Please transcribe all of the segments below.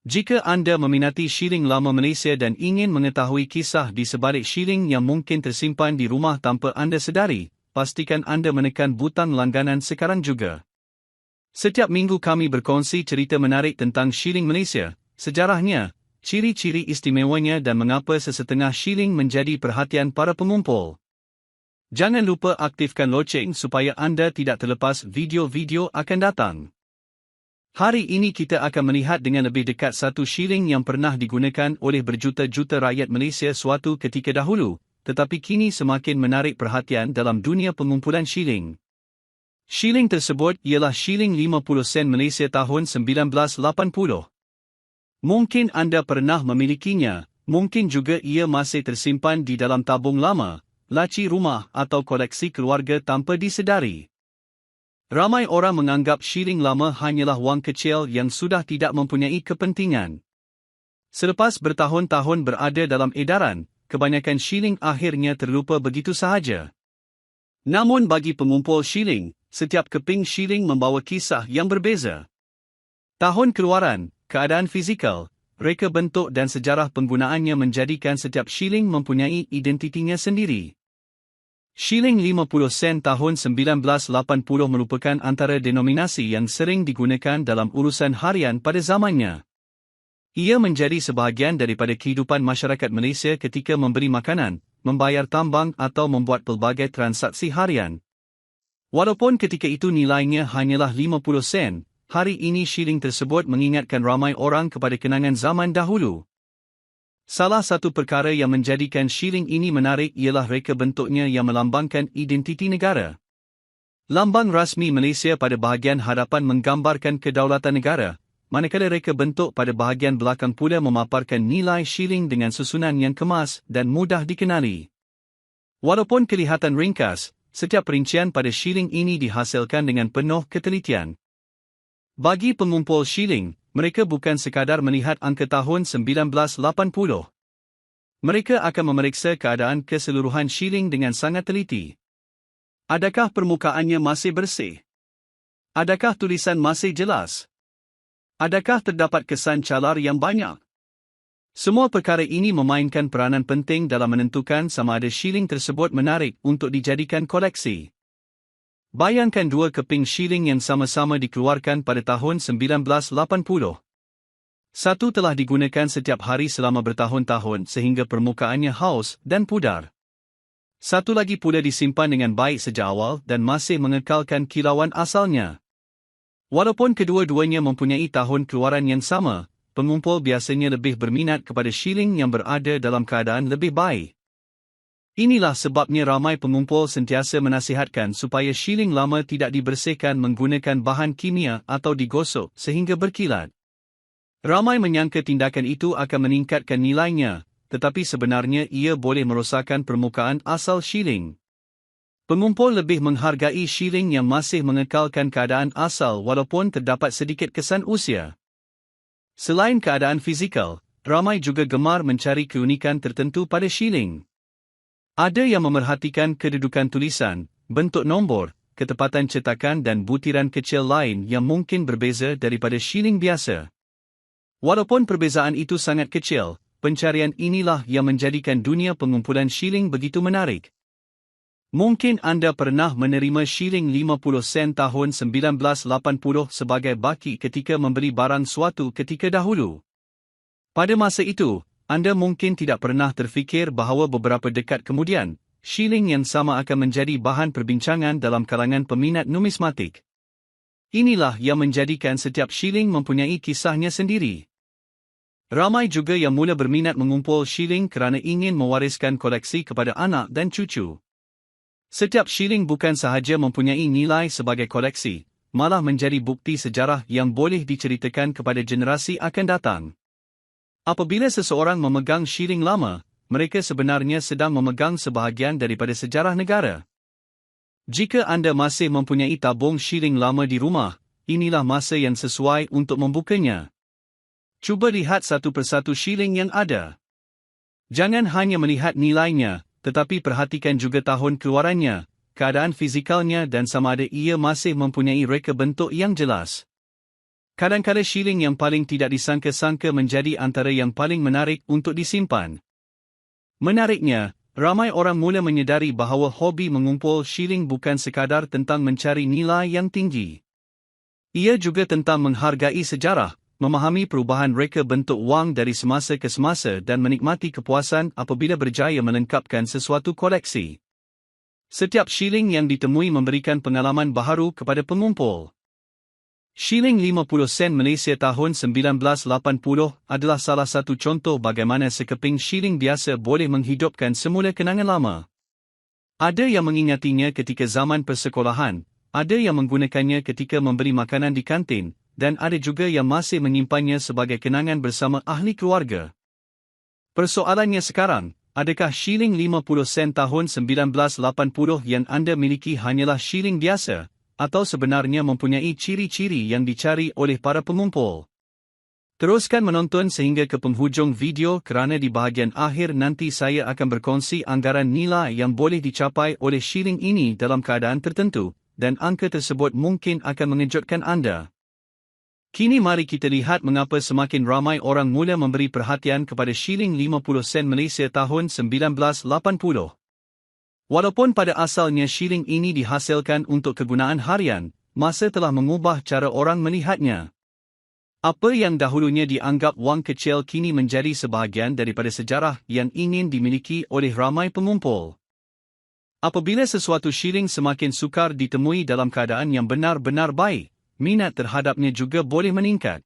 Jika anda meminati shilling lama Malaysia dan ingin mengetahui kisah di sebalik shilling yang mungkin tersimpan di rumah tanpa anda sedari, pastikan anda menekan butang langganan sekarang juga. Setiap minggu kami berkongsi cerita menarik tentang shilling Malaysia, sejarahnya, ciri-ciri istimewanya dan mengapa sesetengah shilling menjadi perhatian para pengumpul. Jangan lupa aktifkan loceng supaya anda tidak terlepas video-video akan datang. Hari ini kita akan melihat dengan lebih dekat satu shilling yang pernah digunakan oleh berjuta-juta rakyat Malaysia suatu ketika dahulu, tetapi kini semakin menarik perhatian dalam dunia pengumpulan shilling. Shilling tersebut ialah shilling 50 sen Malaysia tahun 1980. Mungkin anda pernah memilikinya, mungkin juga ia masih tersimpan di dalam tabung lama, laci rumah atau koleksi keluarga tanpa disedari. Ramai orang menganggap shilling lama hanyalah wang kecil yang sudah tidak mempunyai kepentingan. Selepas bertahun-tahun berada dalam edaran, kebanyakan shilling akhirnya terlupa begitu sahaja. Namun bagi pengumpul shilling, setiap keping shilling membawa kisah yang berbeza. Tahun keluaran, keadaan fizikal, reka bentuk dan sejarah penggunaannya menjadikan setiap shilling mempunyai identitinya sendiri. Shilling 50 sen tahun 1980 merupakan antara denominasi yang sering digunakan dalam urusan harian pada zamannya. Ia menjadi sebahagian daripada kehidupan masyarakat Malaysia ketika memberi makanan, membayar tambang atau membuat pelbagai transaksi harian. Walaupun ketika itu nilainya hanyalah 50 sen, hari ini shilling tersebut mengingatkan ramai orang kepada kenangan zaman dahulu. Salah satu perkara yang menjadikan shilling ini menarik ialah reka bentuknya yang melambangkan identiti negara. Lambang rasmi Malaysia pada bahagian hadapan menggambarkan kedaulatan negara, manakala reka bentuk pada bahagian belakang pula memaparkan nilai shilling dengan susunan yang kemas dan mudah dikenali. Walaupun kelihatan ringkas, setiap perincian pada shilling ini dihasilkan dengan penuh ketelitian. Bagi pengumpul shilling, mereka bukan sekadar melihat angka tahun 1980. Mereka akan memeriksa keadaan keseluruhan shilling dengan sangat teliti. Adakah permukaannya masih bersih? Adakah tulisan masih jelas? Adakah terdapat kesan calar yang banyak? Semua perkara ini memainkan peranan penting dalam menentukan sama ada shilling tersebut menarik untuk dijadikan koleksi. Bayangkan dua keping shilling yang sama-sama dikeluarkan pada tahun 1980. Satu telah digunakan setiap hari selama bertahun-tahun sehingga permukaannya haus dan pudar. Satu lagi pula disimpan dengan baik sejak awal dan masih mengekalkan kilauan asalnya. Walaupun kedua-duanya mempunyai tahun keluaran yang sama, pengumpul biasanya lebih berminat kepada shilling yang berada dalam keadaan lebih baik. Inilah sebabnya ramai pengumpul sentiasa menasihatkan supaya shilling lama tidak dibersihkan menggunakan bahan kimia atau digosok sehingga berkilat. Ramai menyangka tindakan itu akan meningkatkan nilainya, tetapi sebenarnya ia boleh merosakkan permukaan asal shilling. Pengumpul lebih menghargai shilling yang masih mengekalkan keadaan asal walaupun terdapat sedikit kesan usia. Selain keadaan fizikal, ramai juga gemar mencari keunikan tertentu pada shilling. Ada yang memerhatikan kedudukan tulisan, bentuk nombor, ketepatan cetakan dan butiran kecil lain yang mungkin berbeza daripada shilling biasa. Walaupun perbezaan itu sangat kecil, pencarian inilah yang menjadikan dunia pengumpulan shilling begitu menarik. Mungkin anda pernah menerima shilling 50 sen tahun 1980 sebagai baki ketika membeli barang suatu ketika dahulu. Pada masa itu, anda mungkin tidak pernah terfikir bahawa beberapa dekad kemudian, shilling yang sama akan menjadi bahan perbincangan dalam kalangan peminat numismatik. Inilah yang menjadikan setiap shilling mempunyai kisahnya sendiri. Ramai juga yang mula berminat mengumpul shilling kerana ingin mewariskan koleksi kepada anak dan cucu. Setiap shilling bukan sahaja mempunyai nilai sebagai koleksi, malah menjadi bukti sejarah yang boleh diceritakan kepada generasi akan datang. Apabila seseorang memegang shilling lama, mereka sebenarnya sedang memegang sebahagian daripada sejarah negara. Jika anda masih mempunyai tabung shilling lama di rumah, inilah masa yang sesuai untuk membukanya. Cuba lihat satu persatu shilling yang ada. Jangan hanya melihat nilainya, tetapi perhatikan juga tahun keluarannya, keadaan fizikalnya dan sama ada ia masih mempunyai reka bentuk yang jelas. Kadang-kala shilling yang paling tidak disangka-sangka menjadi antara yang paling menarik untuk disimpan. Menariknya, ramai orang mula menyedari bahawa hobi mengumpul shilling bukan sekadar tentang mencari nilai yang tinggi. Ia juga tentang menghargai sejarah, memahami perubahan reka bentuk wang dari semasa ke semasa dan menikmati kepuasan apabila berjaya melengkapkan sesuatu koleksi. Setiap shilling yang ditemui memberikan pengalaman baharu kepada pengumpul. Shilling 50 sen Malaysia tahun 1980 adalah salah satu contoh bagaimana sekeping shilling biasa boleh menghidupkan semula kenangan lama. Ada yang mengingatinya ketika zaman persekolahan, ada yang menggunakannya ketika membeli makanan di kantin, dan ada juga yang masih menyimpannya sebagai kenangan bersama ahli keluarga. Persoalannya sekarang, adakah shilling 50 sen tahun 1980 yang anda miliki hanyalah shilling biasa, atau sebenarnya mempunyai ciri-ciri yang dicari oleh para pengumpul? Teruskan menonton sehingga ke penghujung video kerana di bahagian akhir nanti saya akan berkongsi anggaran nilai yang boleh dicapai oleh shilling ini dalam keadaan tertentu, dan angka tersebut mungkin akan mengejutkan anda. Kini mari kita lihat mengapa semakin ramai orang mula memberi perhatian kepada shilling 50 sen Malaysia tahun 1980. Walaupun pada asalnya shilling ini dihasilkan untuk kegunaan harian, masa telah mengubah cara orang melihatnya. Apa yang dahulunya dianggap wang kecil kini menjadi sebahagian daripada sejarah yang ingin dimiliki oleh ramai pengumpul. Apabila sesuatu shilling semakin sukar ditemui dalam keadaan yang benar-benar baik, minat terhadapnya juga boleh meningkat.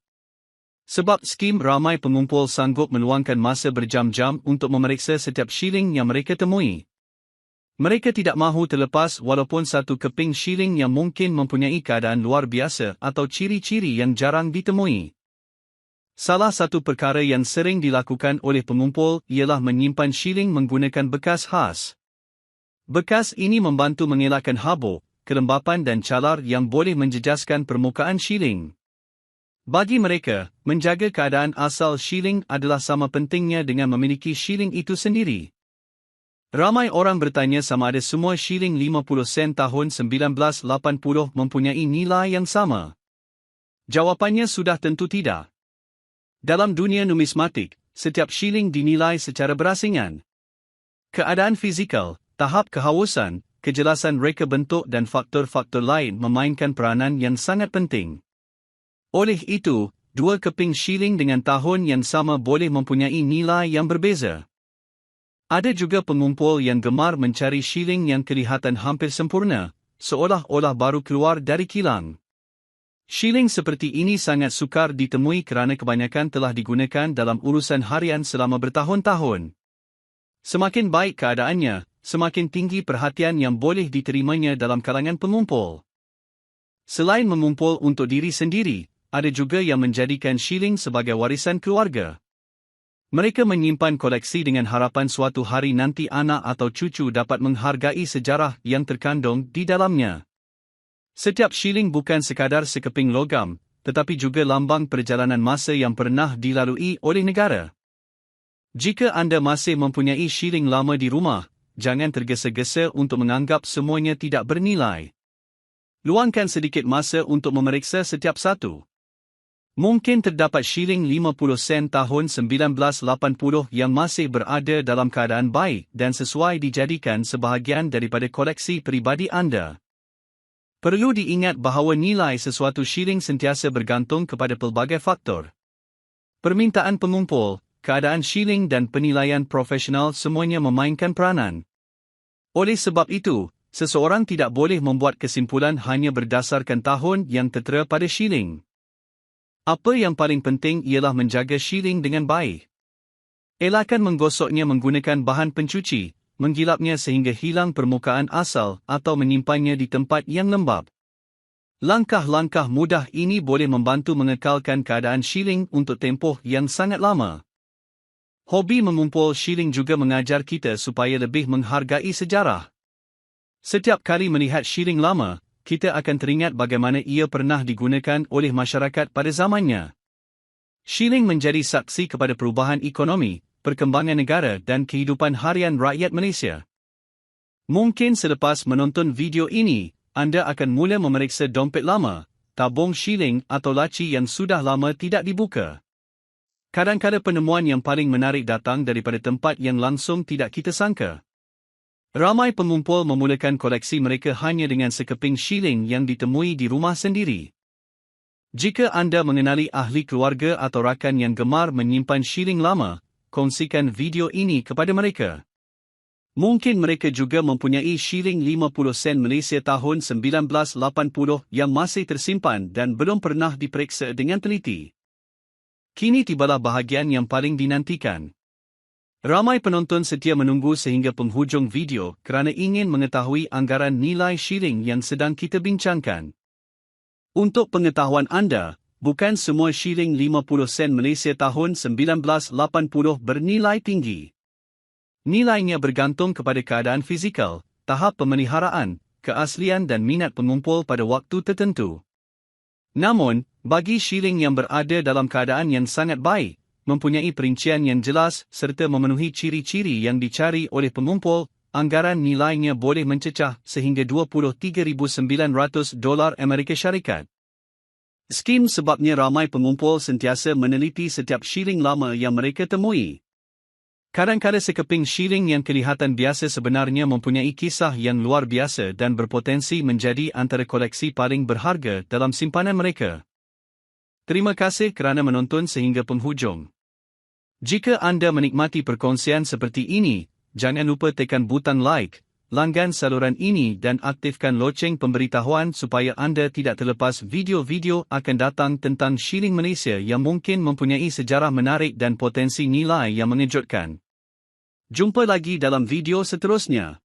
Sebab skim ramai pengumpul sanggup meluangkan masa berjam-jam untuk memeriksa setiap shilling yang mereka temui. Mereka tidak mahu terlepas walaupun satu keping shilling yang mungkin mempunyai keadaan luar biasa atau ciri-ciri yang jarang ditemui. Salah satu perkara yang sering dilakukan oleh pengumpul ialah menyimpan shilling menggunakan bekas khas. Bekas ini membantu mengelakkan habuk, kelembapan dan calar yang boleh menjejaskan permukaan shilling. Bagi mereka, menjaga keadaan asal shilling adalah sama pentingnya dengan memiliki shilling itu sendiri. Ramai orang bertanya sama ada semua shilling 50 sen tahun 1980 mempunyai nilai yang sama. Jawapannya sudah tentu tidak. Dalam dunia numismatik, setiap shilling dinilai secara berasingan. Keadaan fizikal, tahap kehausan, kejelasan reka bentuk dan faktor-faktor lain memainkan peranan yang sangat penting. Oleh itu, dua keping shilling dengan tahun yang sama boleh mempunyai nilai yang berbeza. Ada juga pengumpul yang gemar mencari shilling yang kelihatan hampir sempurna, seolah-olah baru keluar dari kilang. Shilling seperti ini sangat sukar ditemui kerana kebanyakan telah digunakan dalam urusan harian selama bertahun-tahun. Semakin baik keadaannya, semakin tinggi perhatian yang boleh diterimanya dalam kalangan pengumpul. Selain mengumpul untuk diri sendiri, ada juga yang menjadikan shilling sebagai warisan keluarga. Mereka menyimpan koleksi dengan harapan suatu hari nanti anak atau cucu dapat menghargai sejarah yang terkandung di dalamnya. Setiap shilling bukan sekadar sekeping logam, tetapi juga lambang perjalanan masa yang pernah dilalui oleh negara. Jika anda masih mempunyai shilling lama di rumah, jangan tergesa-gesa untuk menganggap semuanya tidak bernilai. Luangkan sedikit masa untuk memeriksa setiap satu. Mungkin terdapat shilling 50 sen tahun 1980 yang masih berada dalam keadaan baik dan sesuai dijadikan sebahagian daripada koleksi peribadi anda. Perlu diingat bahawa nilai sesuatu shilling sentiasa bergantung kepada pelbagai faktor. Permintaan pengumpul, keadaan shilling dan penilaian profesional semuanya memainkan peranan. Oleh sebab itu, seseorang tidak boleh membuat kesimpulan hanya berdasarkan tahun yang tertera pada shilling. Apa yang paling penting ialah menjaga shilling dengan baik. Elakkan menggosoknya menggunakan bahan pencuci, menggilapnya sehingga hilang permukaan asal atau menyimpannya di tempat yang lembab. Langkah-langkah mudah ini boleh membantu mengekalkan keadaan shilling untuk tempoh yang sangat lama. Hobi mengumpul shilling juga mengajar kita supaya lebih menghargai sejarah. Setiap kali melihat shilling lama, kita akan teringat bagaimana ia pernah digunakan oleh masyarakat pada zamannya. Shilling menjadi saksi kepada perubahan ekonomi, perkembangan negara dan kehidupan harian rakyat Malaysia. Mungkin selepas menonton video ini, anda akan mula memeriksa dompet lama, tabung shilling atau laci yang sudah lama tidak dibuka. Kadang-kadang penemuan yang paling menarik datang daripada tempat yang langsung tidak kita sangka. Ramai pengumpul memulakan koleksi mereka hanya dengan sekeping shilling yang ditemui di rumah sendiri. Jika anda mengenali ahli keluarga atau rakan yang gemar menyimpan shilling lama, kongsikan video ini kepada mereka. Mungkin mereka juga mempunyai shilling 50 sen Malaysia tahun 1980 yang masih tersimpan dan belum pernah diperiksa dengan teliti. Kini tibalah bahagian yang paling dinantikan. Ramai penonton setia menunggu sehingga penghujung video kerana ingin mengetahui anggaran nilai shilling yang sedang kita bincangkan. Untuk pengetahuan anda, bukan semua shilling 50 sen Malaysia tahun 1980 bernilai tinggi. Nilainya bergantung kepada keadaan fizikal, tahap pemeliharaan, keaslian dan minat pengumpul pada waktu tertentu. Namun, bagi shilling yang berada dalam keadaan yang sangat baik, mempunyai perincian yang jelas serta memenuhi ciri-ciri yang dicari oleh pengumpul, anggaran nilainya boleh mencecah sehingga $23,900 Amerika Syarikat. Skim sebabnya ramai pengumpul sentiasa meneliti setiap shilling lama yang mereka temui. Kadang-kadang sekeping shilling yang kelihatan biasa sebenarnya mempunyai kisah yang luar biasa dan berpotensi menjadi antara koleksi paling berharga dalam simpanan mereka. Terima kasih kerana menonton sehingga penghujung. Jika anda menikmati perkongsian seperti ini, jangan lupa tekan butang like, langgan saluran ini dan aktifkan loceng pemberitahuan supaya anda tidak terlepas video-video akan datang tentang shilling Malaysia yang mungkin mempunyai sejarah menarik dan potensi nilai yang mengejutkan. Jumpa lagi dalam video seterusnya.